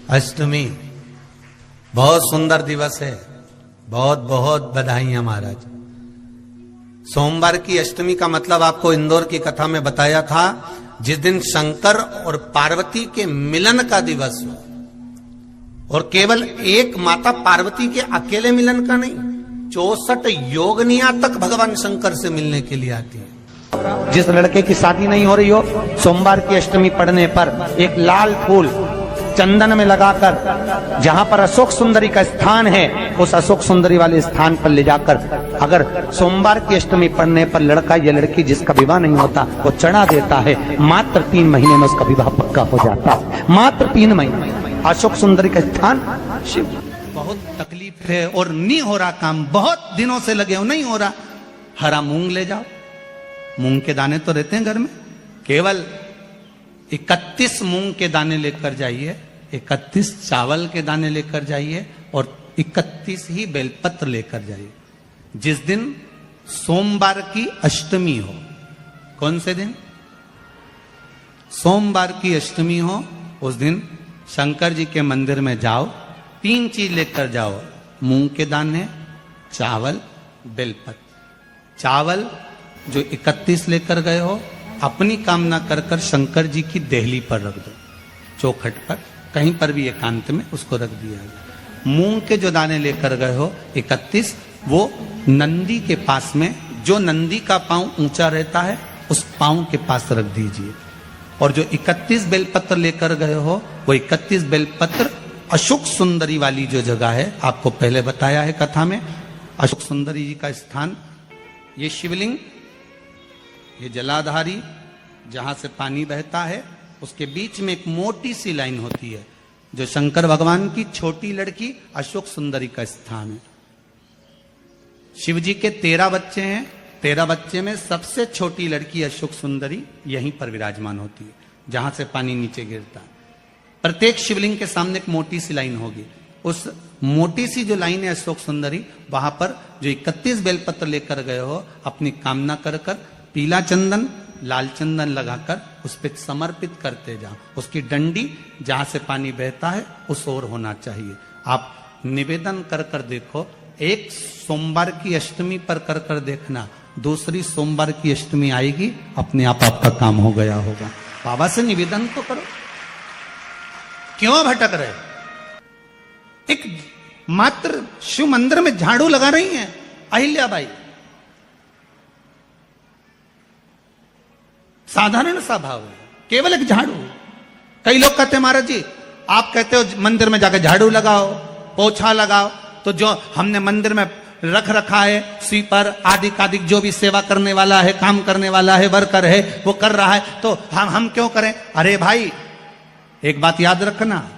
अष्टमी बहुत सुंदर दिवस है। बहुत बहुत बधाइयां महाराज। सोमवार की अष्टमी का मतलब आपको इंदौर की कथा में बताया था, जिस दिन शंकर और पार्वती के मिलन का दिवस हो। और केवल एक माता पार्वती के अकेले मिलन का नहीं, 64 योगनिया तक भगवान शंकर से मिलने के लिए आती है। जिस लड़के की शादी नहीं हो रही हो, सोमवार की अष्टमी पढ़ने पर एक लाल फूल चंदन में लगाकर जहां पर अशोक सुंदरी का स्थान है, उस अशोक सुंदरी वाले स्थान पर ले जाकर अगर सोमवार की अष्टमी पढ़ने पर लड़का या लड़की जिसका विवाह नहीं होता वो चढ़ा देता है, मात्र 3 महीने में उसका विवाह पक्का हो जाता है। मात्र 3 महीने। अशोक सुंदरी का स्थान शिव। बहुत तकलीफ है और नहीं हो रहा काम, बहुत दिनों से लगे हो, नहीं हो रहा। हरा मूंग ले जाओ, मूंग के दाने तो रहते हैं घर में, केवल 31 मूंग के दाने लेकर जाइए, 31 चावल के दाने लेकर जाइए और 31 ही बेलपत्र लेकर जाइए। जिस दिन सोमवार की अष्टमी हो, कौन से दिन? सोमवार की अष्टमी हो, उस दिन शंकर जी के मंदिर में जाओ, 3 चीज लेकर जाओ, मूंग के दाने, चावल, बेलपत्र। चावल जो 31 लेकर गए हो, अपनी कामना कर कर शंकर जी की देहली पर रख दो, चौखट पर, कहीं पर भी एकांत में उसको रख दिया गया। मूंग के जो दाने लेकर गए हो 31, वो नंदी के पास में, जो नंदी का पांव ऊंचा रहता है उस पांव के पास रख दीजिए। और जो 31 बेलपत्र लेकर गए हो, वो 31 बेलपत्र अशोक सुंदरी वाली जो जगह है, आपको पहले बताया है कथा में, अशोक सुंदरी जी का स्थान, ये शिवलिंग, ये जलाधारी जहां से पानी बहता है, उसके बीच में एक मोटी सी लाइन होती है, जो शंकर भगवान की छोटी लड़की अशोक सुंदरी का स्थान है। शिव जी के 13 बच्चे हैं, 13 बच्चे में सबसे छोटी लड़की अशोक सुंदरी यहीं पर विराजमान होती है, जहां से पानी नीचे गिरता है। प्रत्येक शिवलिंग के सामने एक मोटी सी लाइन होगी, उस मोटी सी जो लाइन है अशोक सुंदरी, वहां पर जो 31 बेलपत्र लेकर गए हो, अपनी कामना कर कर पीला चंदन, लाल चंदन लगाकर उस पर समर्पित करते जाओ। उसकी डंडी जहां से पानी बहता है उस ओर होना चाहिए। आप निवेदन कर कर देखो, एक सोमवार की अष्टमी पर कर कर देखना, दूसरी सोमवार की अष्टमी आएगी, अपने आप आपका काम हो गया होगा। बाबा से निवेदन तो करो, क्यों भटक रहे? एक मात्र शिव मंदिर में झाड़ू लगा रही हैं अहिल्याबाई, साधारण सा भाव है, केवल एक झाड़ू। कई लोग कहते हैं महाराज जी, आप कहते हो मंदिर में जाकर झाड़ू लगाओ, पोछा लगाओ, तो जो हमने मंदिर में रख रखा है स्वीपर आदि जो भी सेवा करने वाला है, काम करने वाला है, वर्कर है, वो कर रहा है, तो हम क्यों करें? अरे भाई, एक बात याद रखना,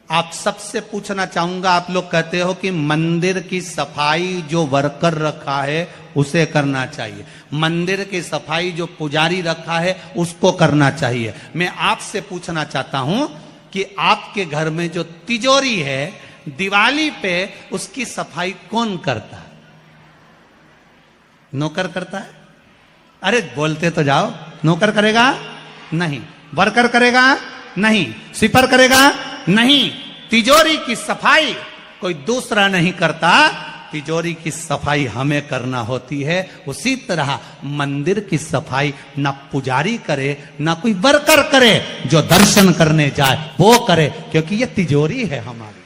आप सबसे पूछना चाहूंगा, आप लोग कहते हो कि मंदिर की सफाई जो वर्कर रखा है उसे करना चाहिए, मंदिर की सफाई जो पुजारी रखा है उसको करना चाहिए। मैं आपसे पूछना चाहता हूं कि आपके घर में जो तिजोरी है, दिवाली पे उसकी सफाई कौन करता है? नौकर करता है? अरे बोलते तो जाओ। नौकर करेगा? नहीं। वर्कर करेगा? नहीं। स्वीपर करेगा? नहीं। तिजोरी की सफाई कोई दूसरा नहीं करता, तिजोरी की सफाई हमें करना होती है। उसी तरह मंदिर की सफाई ना पुजारी करे, ना कोई वर्कर करे, जो दर्शन करने जाए वो करे, क्योंकि ये तिजोरी है हमारी,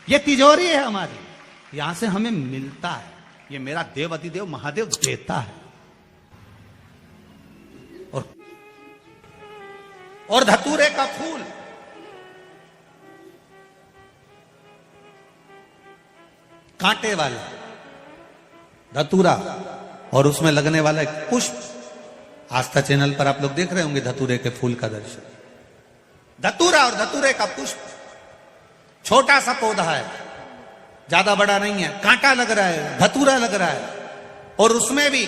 ये तिजोरी है हमारी, यहां से हमें मिलता है, ये मेरा देव अधिदेव महादेव देता है। और धतूरे का फूल, कांटे वाला धतूरा, और उसमें लगने वाला एक पुष्प, आस्था चैनल पर आप लोग देख रहे होंगे धतूरे के फूल का दर्शन। धतूरा और धतूरे का पुष्प, छोटा सा पौधा है, ज्यादा बड़ा नहीं है, कांटा लग रहा है, धतूरा लग रहा है, और उसमें भी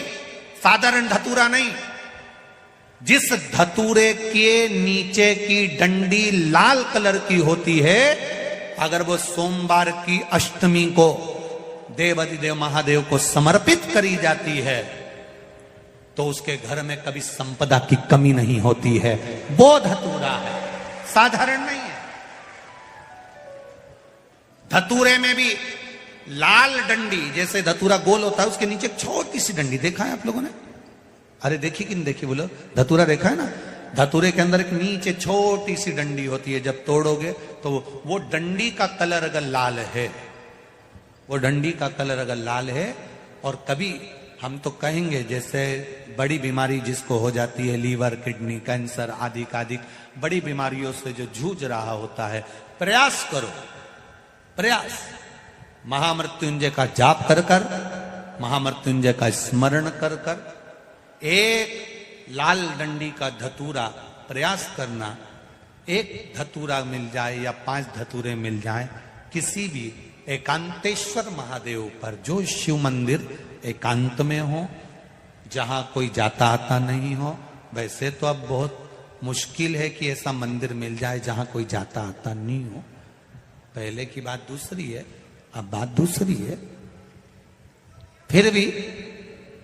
साधारण धतूरा नहीं, जिस धतूरे के नीचे की डंडी लाल कलर की होती है, अगर वो सोमवार की अष्टमी को देव अधिदेव महादेव को समर्पित करी जाती है, तो उसके घर में कभी संपदा की कमी नहीं होती है। वो धतूरा है, साधारण नहीं है। धतूरे में भी लाल डंडी, जैसे धतूरा गोल होता है उसके नीचे एक छोटी सी डंडी, देखा है आप लोगों ने? अरे देखी कि नहीं देखी बोलो? धतूरा देखा है ना? धतूरे के अंदर एक नीचे छोटी सी डंडी होती है, जब तोड़ोगे तो वो डंडी का कलर अगर लाल है, वो डंडी का कलर अगर लाल है, और कभी हम तो कहेंगे जैसे बड़ी बीमारी जिसको हो जाती है, लीवर, किडनी, कैंसर आदि का आदि बड़ी बीमारियों से जो जूझ रहा होता है, प्रयास करो, प्रयास महामृत्युंजय का जाप कर कर, महामृत्युंजय का स्मरण कर कर, एक लाल डंडी का धतूरा प्रयास करना, एक धतूरा मिल जाए या 5 धतूरे मिल जाए किसी भी एकांतेश्वर महादेव पर, जो शिव मंदिर एकांत में हो, जहां कोई जाता आता नहीं हो। वैसे तो अब बहुत मुश्किल है कि ऐसा मंदिर मिल जाए जहां कोई जाता आता नहीं हो, पहले की बात दूसरी है, अब बात दूसरी है। फिर भी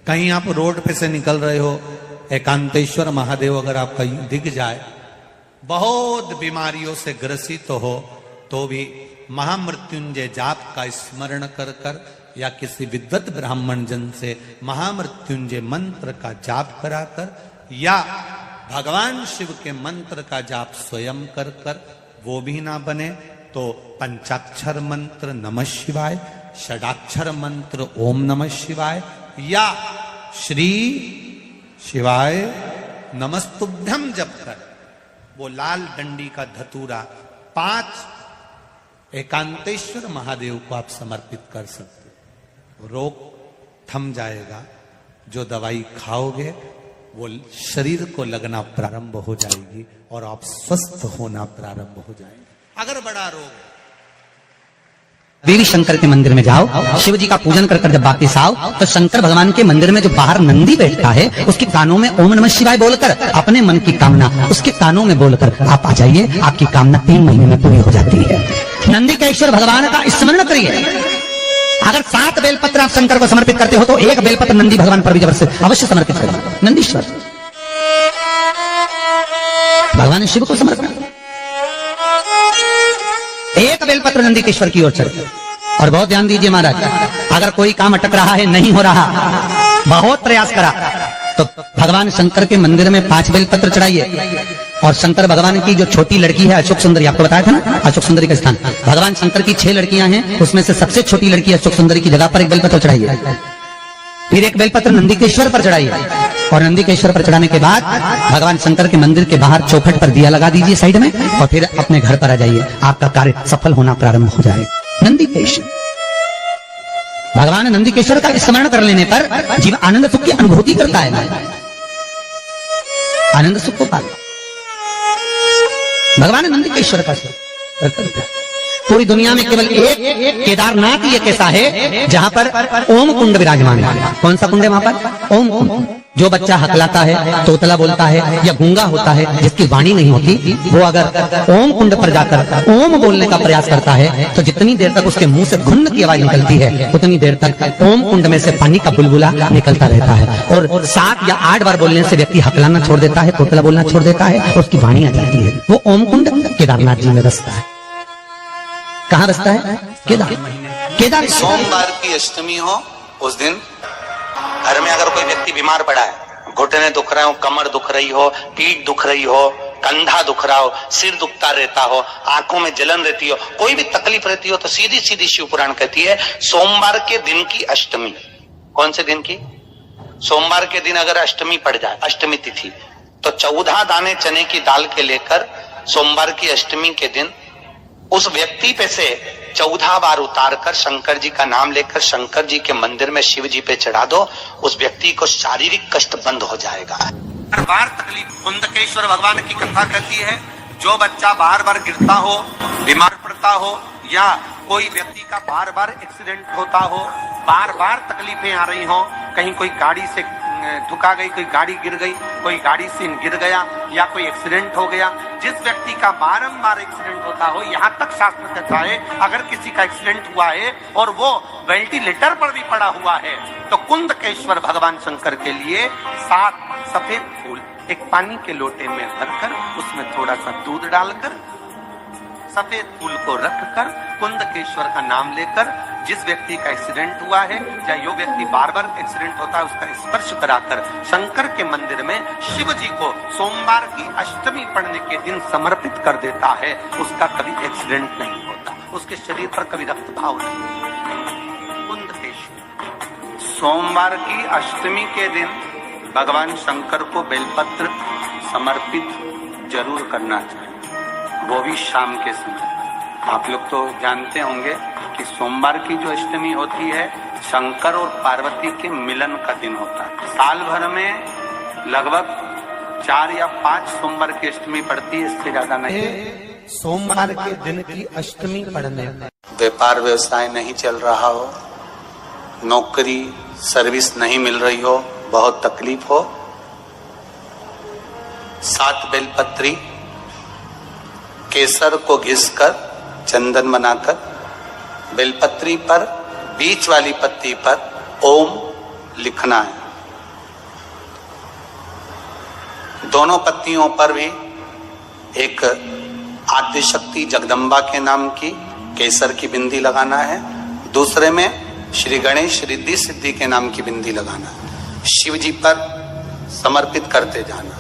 कहीं आप रोड पे से निकल रहे हो, एकांतेश्वर महादेव अगर आपका दिख जाए, बहुत बीमारियों से ग्रसित हो, तो भी महामृत्युंजय जाप का स्मरण कर कर या किसी विद्वत ब्राह्मण जन से महामृत्युंजय मंत्र का जाप कराकर, या भगवान शिव के मंत्र का जाप स्वयं कर कर, वो भी ना बने तो पंचाक्षर मंत्र नमः शिवाय, षडाक्षर मंत्र ओम नमः शिवाय, या श्री शिवाय नमस्तुभ्यम जप कर वो लाल डंडी का धतूरा 5 एकांतेश्वर महादेव को आप समर्पित कर सकते। रोग थम जाएगा, जो दवाई खाओगे वो शरीर को लगना प्रारंभ हो जाएगी और आप स्वस्थ होना प्रारंभ हो जाएंगे। अगर बड़ा रोग है, देवी शंकर के मंदिर में जाओ, शिव जी का पूजन कर कर जब वापिस आओ, तो शंकर भगवान के मंदिर में जो बाहर नंदी बैठता है, उसके कानों में ओम नमः शिवाय बोलकर अपने मन की कामना उसके कानों में बोलकर आप आ जाइए, आपकी कामना 3 महीने में पूरी हो जाती है। नंदी के ईश्वर भगवान का स्मरण करिए। अगर 7 बेलपत्र आप शंकर को समर्पित करते हो तो 1 बेलपत्र नंदी भगवान पर भी अवश्य समर्पित करें। नंदीश्वर भगवान शिव को समर्पित, 1 बेलपत्र नंदीकेश्वर की ओर चढ़े। और बहुत ध्यान दीजिए महाराज, अगर कोई काम अटक रहा है, नहीं हो रहा, बहुत प्रयास करा, तो भगवान शंकर के मंदिर में 5 बेलपत्र चढ़ाइए। और शंकर भगवान की जो छोटी लड़की है अशोक सुंदरी, आपको बताया था ना अशोक सुंदरी का स्थान, भगवान शंकर की 6 लड़कियां हैं, उसमें से सबसे छोटी लड़की अशोक सुंदरी की जगह पर 1 बेलपत्र चढ़ाइए। फिर 1 बेलपत्र नंदीकेश्वर पर चढ़ाइए। और नंदीकेश्वर पर चढ़ाने के बाद भगवान शंकर के मंदिर के बाहर चौखट पर दिया लगा दीजिए साइड में, और फिर अपने घर पर आ जाइए, आपका कार्य सफल होना प्रारंभ हो जाएगा। नंदीकेश्वर भगवान नंदीकेश्वर का स्मरण कर लेने पर जीव आनंद सुख की अनुभूति करता है, आनंद सुख को पाता। भगवान नंदीकेश्वर का पूरी दुनिया में केवल एक केदारनाथ ही एक ऐसा है जहां पर ओम कुंड विराजमान है। कौन सा कुंड है वहां पर? ओम कुंड। जो बच्चा हकलाता है, तोतला बोलता है या गूंगा होता है, जिसकी वाणी नहीं होती, वो अगर ओम कुंड पर जाकर ओम बोलने का प्रयास करता है, तो जितनी देर तक उसके मुंह से घुन्न की आवाज निकलती है, उतनी देर तक ओम कुंड में से पानी का बुलबुला निकलता रहता है। और 7 या 8 बार बोलने से व्यक्ति हकलाना छोड़ देता है, तोतला बोलना छोड़ देता है, और उसकी वाणी आ जाती है। वो ओम कुंड केदारनाथ जी में बसता है। कहाँ बसता है? केदार। सोमवार की अष्टमी हो, उस दिन घर में अगर कोई व्यक्ति बीमार पड़ा है, घुटने दुख रहे हो, कमर दुख रही हो, पीठ दुख रही हो, कंधा दुख रहा हो, सिर दुखता रहता हो, आंखों में जलन रहती हो, कोई भी तकलीफ रहती हो, तो सीधी सीधी शिव पुराण कहती है सोमवार के दिन की अष्टमी। कौन से दिन की? सोमवार के दिन अगर अष्टमी पड़ जाए, अष्टमी तिथि, तो 14 दाने चने की दाल के लेकर सोमवार की अष्टमी के दिन उस व्यक्ति पे से 14 बार उतार कर शंकर जी का नाम लेकर शंकर जी के मंदिर में शिव जी पे चढ़ा दो, उस व्यक्ति को शारीरिक कष्ट बंद हो जाएगा। हर बार तकलीफ, कुंदकेश्वर भगवान की कथा कहती है, जो बच्चा बार बार गिरता हो, बीमार पड़ता हो, या कोई व्यक्ति का बार बार एक्सीडेंट होता हो, बार बार तकलीफें आ रही हो, कहीं कोई गाड़ी से ठुका गई, कोई गाड़ी गिर गई, कोई गाड़ी से गिर गया, या कोई एक्सीडेंट हो गया, जिस व्यक्ति का बारंबार एक्सीडेंट होता हो, यहाँ तक शास्त्र कहता है अगर किसी का एक्सीडेंट हुआ है और वो वेंटिलेटर पर भी पड़ा हुआ है, तो कुंदकेश्वर भगवान शंकर के लिए 7 सफेद फूल एक पानी के लोटे में भरकर उसमें थोड़ा सा दूध डालकर सफेद फूल को रखकर कुंदकेश्वर का नाम लेकर जिस व्यक्ति का एक्सीडेंट हुआ है या जो व्यक्ति बार बार एक्सीडेंट होता है उसका स्पर्श कराकर शंकर के मंदिर में शिव जी को सोमवार की अष्टमी पड़ने के दिन समर्पित कर देता है, उसका कभी एक्सीडेंट नहीं होता, उसके शरीर पर कभी रक्तभाव नहीं होता। कुंदकेश्वर सोमवार की अष्टमी के दिन भगवान शंकर को बेलपत्र समर्पित जरूर करना चाहिए, वो भी शाम के समय। आप लोग तो जानते होंगे कि सोमवार की जो अष्टमी होती है शंकर और पार्वती के मिलन का दिन होता है। साल भर में लगभग 4 या 5 सोमवार की अष्टमी पड़ती है, इससे ज्यादा नहीं। सोमवार के दिन की अष्टमी पड़ने व्यापार व्यवसाय नहीं चल रहा हो, नौकरी सर्विस नहीं मिल रही हो, बहुत तकलीफ हो, 7 बेलपत्री केसर को घिसकर चंदन बनाकर बेलपत्री पर बीच वाली पत्ती पर ओम लिखना है। दोनों पत्तियों पर भी एक आद्य शक्ति जगदम्बा के नाम की केसर की बिंदी लगाना है, दूसरे में श्री गणेश रिद्धि सिद्धि के नाम की बिंदी लगाना है। शिव जी पर समर्पित करते जाना,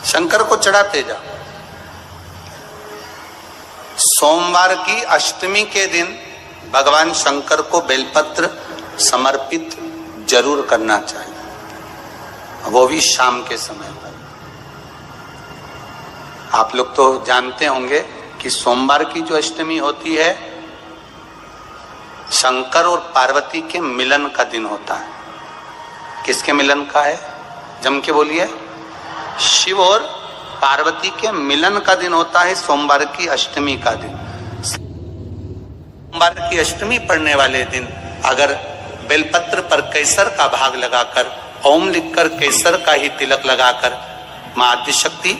शंकर को चढ़ाते जाओ। सोमवार की अष्टमी के दिन भगवान शंकर को बेलपत्र समर्पित जरूर करना चाहिए, वो भी शाम के समय पर। आप लोग तो जानते होंगे कि सोमवार की जो अष्टमी होती है शंकर और पार्वती के मिलन का दिन होता है। किसके मिलन का है? जम के बोलिए। शिव और पार्वती के मिलन का दिन होता है सोमवार की अष्टमी का दिन। सोमवार की अष्टमी पड़ने वाले दिन अगर बेलपत्र पर केसर का भाग लगाकर ओम लिखकर केसर का ही तिलक लगाकर मां आदिशक्ति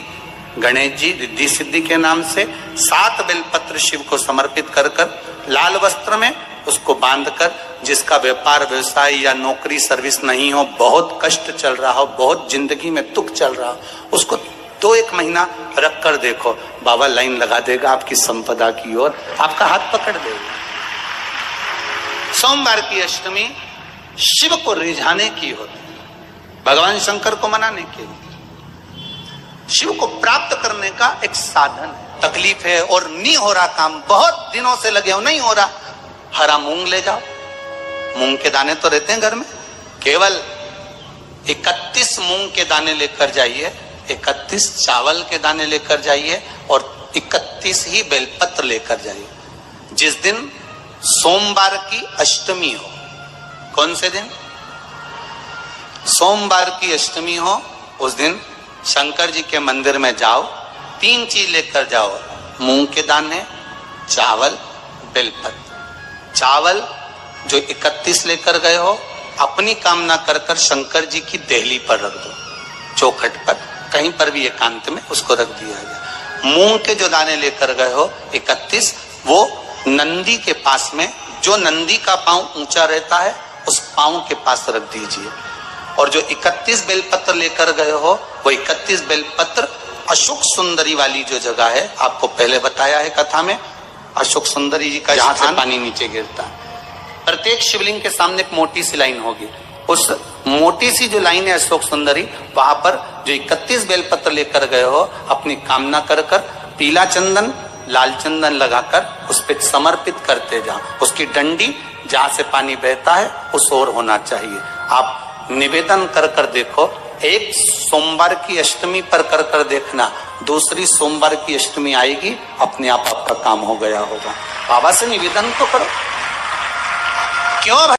गणेश जी रिद्धि सिद्धि के नाम से 7 बेलपत्र शिव को समर्पित कर कर लाल वस्त्र में उसको बांधकर, जिसका व्यापार व्यवसाय या नौकरी सर्विस नहीं हो, बहुत कष्ट चल रहा हो, बहुत जिंदगी में दुख चल रहा हो, उसको 2-1 महीना रख कर देखो, बाबा लाइन लगा देगा आपकी संपदा की ओर, आपका हाथ पकड़ देगा। सोमवार की अष्टमी शिव को रिझाने की होती है, भगवान शंकर को मनाने के लिए, शिव को प्राप्त करने का एक साधन है। तकलीफ है और नहीं हो रहा काम, बहुत दिनों से लगे हो, नहीं हो रहा, हरा मूंग ले जाओ। मूंग के दाने तो रहते हैं घर में, केवल 31 मूंग के दाने लेकर जाइए, 31 चावल के दाने लेकर जाइए और 31 ही बेलपत्र लेकर जाइए। जिस दिन सोमवार की अष्टमी हो, कौन से दिन? सोमवार की अष्टमी हो, उस दिन शंकर जी के मंदिर में जाओ, 3 चीज लेकर जाओ, मूंग के दाने, चावल, बेलपत्र। चावल जो 31 लेकर गए हो अपनी कामना कर कर शंकर जी की देहली पर रख दो, चौखट पर, कहीं पर भी एकांत में उसको रख दिया गया। मूंग के जो दाने लेकर गए हो 31, वो नंदी के पास में, जो नंदी का पांव ऊंचा रहता है उस पांव के पास रख दीजिए। और जो 31 बेलपत्र लेकर गए हो वो 31 बेलपत्र अशोक सुंदरी वाली जो जगह है, आपको पहले बताया है कथा में, अशोक सुंदरी जी का जहां से पानी नीचे गिरता है, प्रत्येक शिवलिंग के सामने एक मोटी सी लाइन होगी, उस मोटी सी जो लाइन है अशोक सुंदरी, वहां पर जो 31 बेलपत्र लेकर गए हो अपनी कामना कर कर पीला चंदन लाल चंदन लगाकर उस पर समर्पित करते जाओ। उसकी डंडी जहां से पानी बहता है उस ओर होना चाहिए। आप निवेदन कर कर देखो, एक सोमवार की अष्टमी पर कर कर देखना, दूसरी सोमवार की अष्टमी आएगी, अपने आप आपका काम हो गया होगा। बाबा से निवेदन तो करो, क्यों भाई?